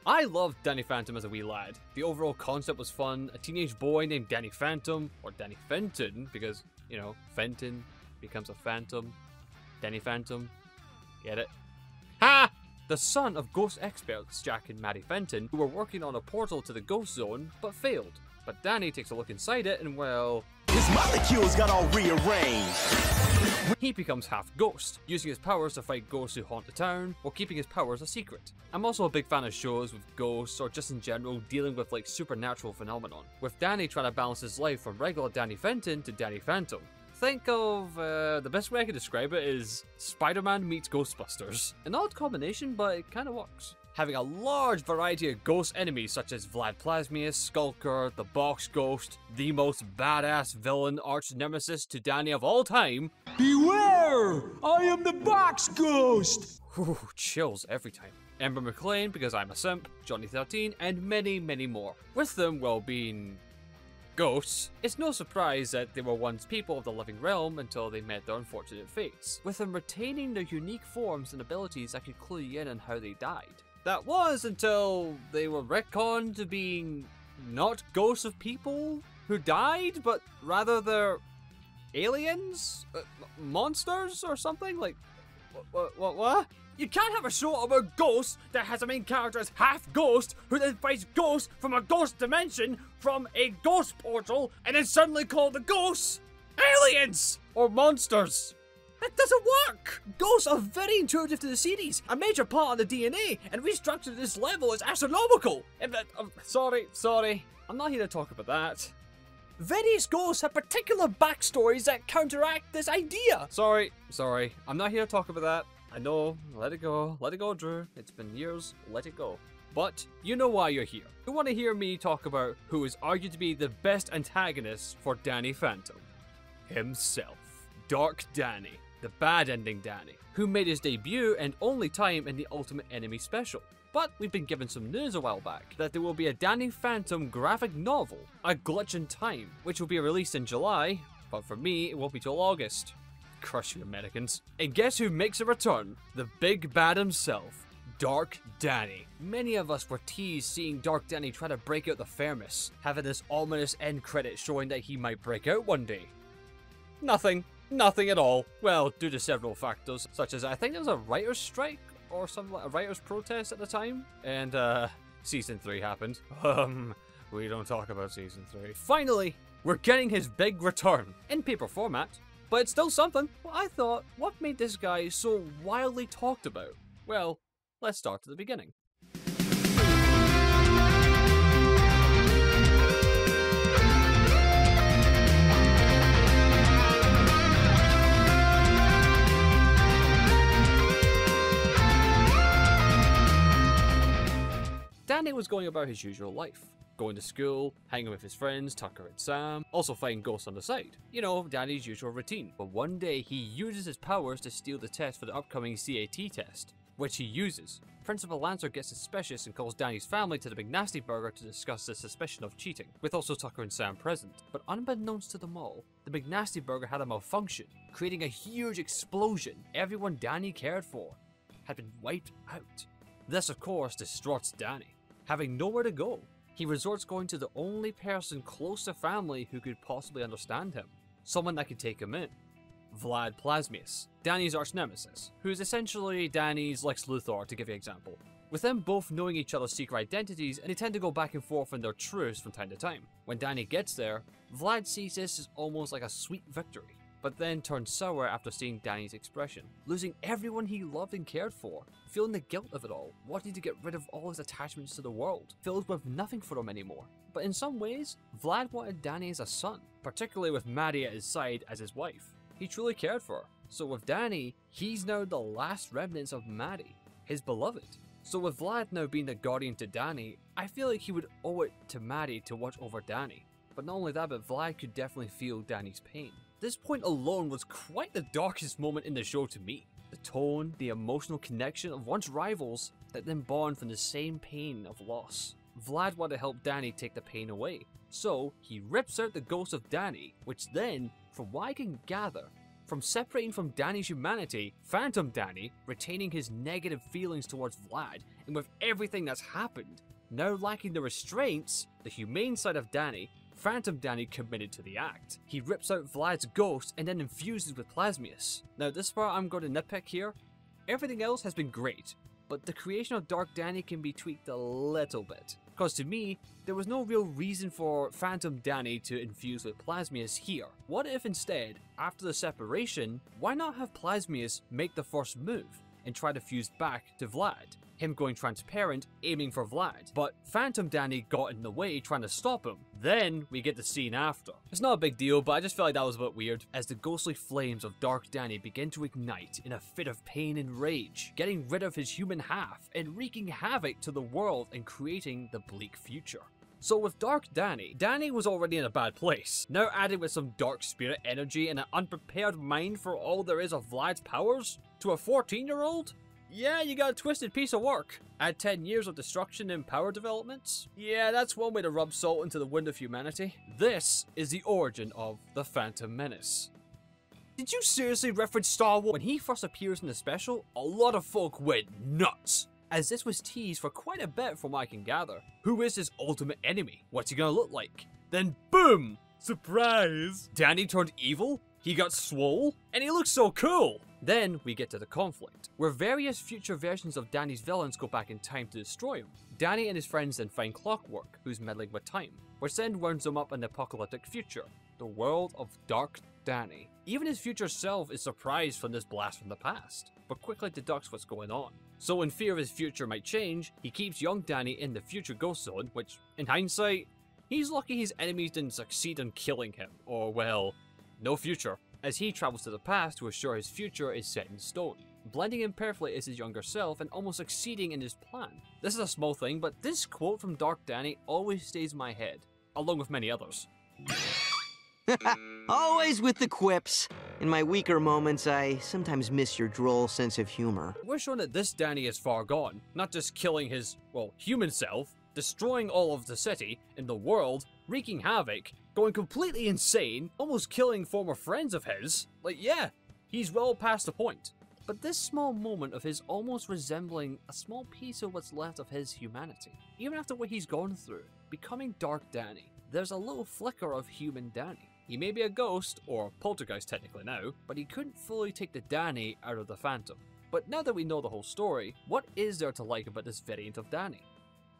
I loved Danny Phantom as a wee lad. The overall concept was fun. A teenage boy named Danny Phantom, or Danny Fenton, because, you know, Fenton becomes a phantom. Danny Phantom. Get it? Ha! The son of ghost experts Jack and Maddie Fenton, who were working on a portal to the ghost zone, but failed. But Danny takes a look inside it and, well, his molecules got all rearranged. He becomes half ghost, using his powers to fight ghosts who haunt the town, while keeping his powers a secret. I'm also a big fan of shows with ghosts, or just in general dealing with like supernatural phenomenon, with Danny trying to balance his life from regular Danny Fenton to Danny Phantom. Think of, the best way I can describe it is Spider-Man meets Ghostbusters. An odd combination, but it kinda works. Having a large variety of ghost enemies such as Vlad Plasmius, Skulker, the Box Ghost, the most badass villain arch nemesis to Danny of all time. Beware! I am the Box Ghost! Whew, chills every time. Ember McLean, because I'm a simp, Johnny 13, and many, many more. With them, well, being ghosts, it's no surprise that they were once people of the living realm until they met their unfortunate fates, with them retaining their unique forms and abilities that could clue you in on how they died. That was until they were retconned to being not ghosts of people who died, but rather they're aliens? Monsters or something? Like, what? You can't have a show about ghosts that has a main character as half ghost, who then fights ghosts from a ghost dimension from a ghost portal, and then suddenly call the ghosts aliens or monsters. That doesn't work! Ghosts are very intuitive to the series, a major part of the DNA, and restructured at this level is astronomical! Sorry, I'm not here to talk about that. Various ghosts have particular backstories that counteract this idea! Sorry, I'm not here to talk about that. I know, let it go, Drew. It's been years, let it go. But, you know why you're here. You want to hear me talk about who is argued to be the best antagonist for Danny Phantom. Himself. Dark Danny. The bad ending Danny, who made his debut and only time in the Ultimate Enemy special. But we've been given some news a while back that there will be a Danny Phantom graphic novel, A Glitch in Time, which will be released in July, but for me it won't be till August. Crush you Americans. And guess who makes a return? The big bad himself, Dark Danny. Many of us were teased seeing Dark Danny try to break out the Thermos, having this ominous end credit showing that he might break out one day. Nothing at all. Well, due to several factors, such as I think there was a writer's strike or something like a writer's protest at the time, and season 3 happened. We don't talk about season 3. Finally, we're getting his big return in paper format, but it's still something. Well, I thought, what made this guy so wildly talked about? Well, let's start at the beginning. Danny was going about his usual life, going to school, hanging with his friends Tucker and Sam, also fighting ghosts on the side. You know, Danny's usual routine. But one day he uses his powers to steal the test for the upcoming CAT test, which he uses. Principal Lancer gets suspicious and calls Danny's family to the Big Nasty Burger to discuss the suspicion of cheating, with also Tucker and Sam present. But unbeknownst to them all, the Big Nasty Burger had a malfunction, creating a huge explosion. Everyone Danny cared for had been wiped out. This of course distraughts Danny. Having nowhere to go, he resorts going to the only person close to family who could possibly understand him. Someone that could take him in. Vlad Plasmius, Danny's arch nemesis, who is essentially Danny's Lex Luthor, to give you an example. With them both knowing each other's secret identities, and they tend to go back and forth in their truths from time to time. When Danny gets there, Vlad sees this as almost like a sweet victory, but then turns sour after seeing Danny's expression, losing everyone he loved and cared for, feeling the guilt of it all, wanting to get rid of all his attachments to the world, filled with nothing for him anymore. But in some ways, Vlad wanted Danny as a son, particularly with Maddie at his side as his wife. He truly cared for her. So with Danny, he's now the last remnants of Maddie, his beloved. So with Vlad now being the guardian to Danny, I feel like he would owe it to Maddie to watch over Danny. But not only that, but Vlad could definitely feel Danny's pain. This point alone was quite the darkest moment in the show to me. The tone, the emotional connection of once rivals that then bond from the same pain of loss. Vlad wanted to help Danny take the pain away, so he rips out the ghost of Danny, which then, from what I can gather, From separating from Danny's humanity, Phantom Danny retaining his negative feelings towards Vlad, and with everything that's happened, now lacking the restraints, the humane side of Danny, Phantom Danny committed to the act. He rips out Vlad's ghost and then infuses with Plasmius. Now this part I'm going to nitpick here. Everything else has been great, but the creation of Dark Danny can be tweaked a little bit. Because to me, there was no real reason for Phantom Danny to infuse with Plasmius here. What if instead, after the separation, why not have Plasmius make the first move and try to fuse back to Vlad? Him going transparent, aiming for Vlad, but Phantom Danny got in the way trying to stop him. Then we get the scene after. It's not a big deal, but I just felt like that was a bit weird, as the ghostly flames of Dark Danny begin to ignite in a fit of pain and rage, getting rid of his human half and wreaking havoc to the world and creating the bleak future. So with Dark Danny, Danny was already in a bad place. Now added with some dark spirit energy and an unprepared mind for all there is of Vlad's powers, to a 14-year-old? Yeah, you got a twisted piece of work. Add 10 years of destruction and power developments? Yeah, that's one way to rub salt into the wound of humanity. This is the origin of the Phantom Menace. Did you seriously reference Star Wars? When he first appears in the special, a lot of folk went nuts, as this was teased for quite a bit from what I can gather. Who is his ultimate enemy? What's he gonna look like? Then boom! Surprise! Danny turned evil? He got swole? And he looks so cool! Then we get to the conflict, where various future versions of Danny's villains go back in time to destroy him. Danny and his friends then find Clockwork, who's meddling with time, which then warns them up in the apocalyptic future, the world of Dark Danny. Even his future self is surprised from this blast from the past, but quickly deducts what's going on. So in fear of his future might change, he keeps young Danny in the future ghost zone, which, in hindsight, he's lucky his enemies didn't succeed in killing him, or well, no future, as he travels to the past to assure his future is set in stone, blending in perfectly as his younger self and almost succeeding in his plan. This is a small thing, but this quote from Dark Danny always stays in my head, along with many others. Always with the quips. In my weaker moments, I sometimes miss your droll sense of humor. We're shown that this Danny is far gone, not just killing his, well, human self, destroying all of the city and the world, wreaking havoc, going completely insane, almost killing former friends of his. Like, yeah, he's well past the point. But this small moment of his almost resembling a small piece of what's left of his humanity, even after what he's gone through, becoming Dark Danny, there's a little flicker of human Danny. He may be a ghost, or poltergeist technically now, but he couldn't fully take the Danny out of the Phantom. But now that we know the whole story, what is there to like about this variant of Danny?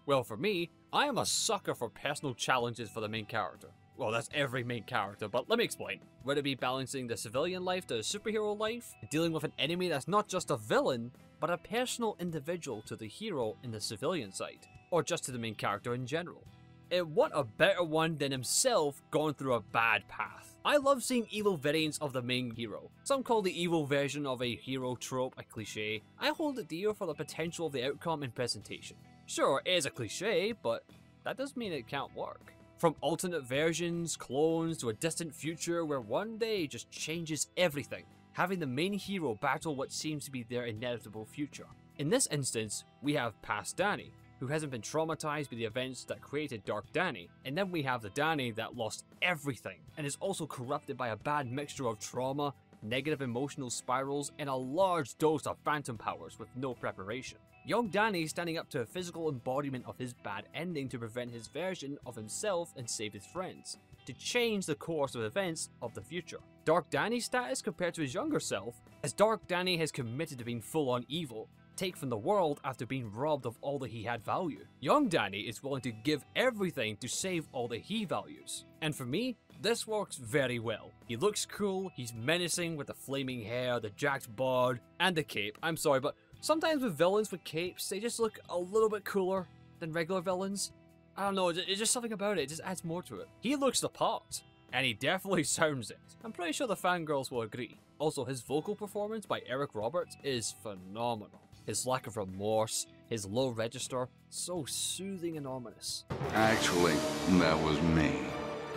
Well, for me, I am a sucker for personal challenges for the main character. Well, that's every main character, but let me explain. Whether it be balancing the civilian life to the superhero life, dealing with an enemy that's not just a villain, but a personal individual to the hero in the civilian side, or just to the main character in general. And what a better one than himself going through a bad path. I love seeing evil variants of the main hero. Some call the evil version of a hero trope a cliche. I hold it dear for the potential of the outcome and presentation. Sure, it is a cliche, but that doesn't mean it can't work. From alternate versions, clones, to a distant future where one day just changes everything, having the main hero battle what seems to be their inevitable future. In this instance, we have past Danny, who hasn't been traumatized by the events that created Dark Danny, and then we have the Danny that lost everything, and is also corrupted by a bad mixture of trauma, negative emotional spirals, and a large dose of phantom powers with no preparation. Young Danny standing up to a physical embodiment of his bad ending to prevent his version of himself and save his friends, to change the course of events of the future. Dark Danny's status compared to his younger self, as Dark Danny has committed to being full-on evil, take from the world after being robbed of all that he had value. Young Danny is willing to give everything to save all that he values. And for me, this works very well. He looks cool, he's menacing with the flaming hair, the jacked bod, and the cape. I'm sorry, but sometimes with villains with capes, they just look a little bit cooler than regular villains. I don't know, it's just something about it, it just adds more to it. He looks the part, and he definitely sounds it. I'm pretty sure the fangirls will agree. Also, his vocal performance by Eric Roberts is phenomenal. His lack of remorse, his low register, so soothing and ominous. Actually, that was me.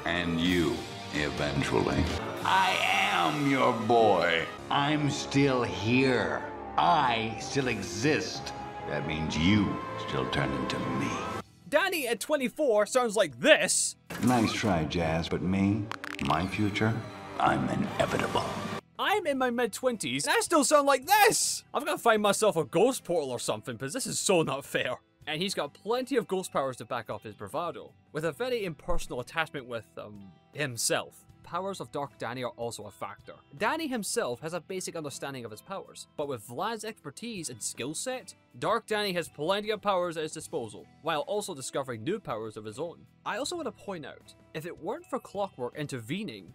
And you, eventually. I am your boy. I'm still here. I still exist. That means you still turn into me. Danny at 24 sounds like this. Nice try, Jazz, but me, my future, I'm inevitable. I I'm in my mid-20s and I still sound like this! I've got to find myself a ghost portal or something because this is so not fair. And he's got plenty of ghost powers to back up his bravado, with a very impersonal attachment with, himself. Powers of Dark Danny are also a factor. Danny himself has a basic understanding of his powers, but with Vlad's expertise and skill set, Dark Danny has plenty of powers at his disposal, while also discovering new powers of his own. I also want to point out, if it weren't for Clockwork intervening,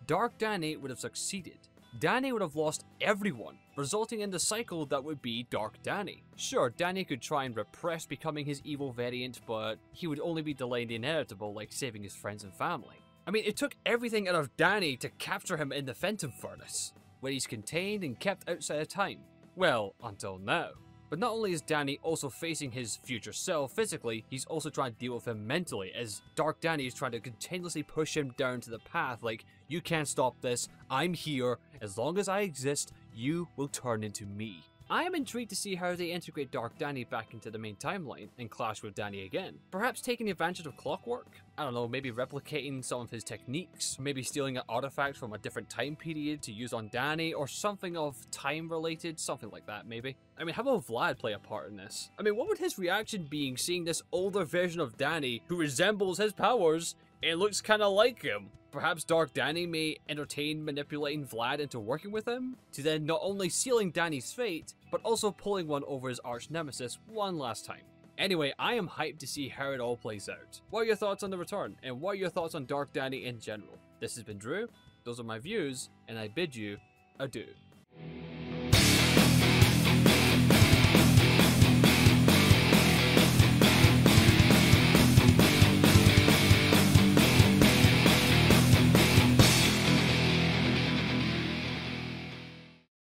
Dark Danny would have succeeded. Danny would have lost everyone, resulting in the cycle that would be Dark Danny. Sure, Danny could try and repress becoming his evil variant, but he would only be delaying the inevitable, like saving his friends and family. I mean, it took everything out of Danny to capture him in the Phantom Furnace, where he's contained and kept outside of time. Well, until now. But not only is Danny also facing his future self physically, he's also trying to deal with him mentally, as Dark Danny is trying to continuously push him down to the path like, you can't stop this, I'm here, as long as I exist, you will turn into me. I am intrigued to see how they integrate Dark Danny back into the main timeline and clash with Danny again. Perhaps taking advantage of Clockwork? I don't know, maybe replicating some of his techniques, maybe stealing an artifact from a different time period to use on Danny, or something of time related, something like that maybe. I mean, how will Vlad play a part in this? I mean, what would his reaction be seeing this older version of Danny who resembles his powers and looks kinda like him? Perhaps Dark Danny may entertain manipulating Vlad into working with him, to then not only sealing Danny's fate, but also pulling one over his arch nemesis one last time. Anyway, I am hyped to see how it all plays out. What are your thoughts on the return, and what are your thoughts on Dark Danny in general? This has been Drew, those are my views, and I bid you adieu.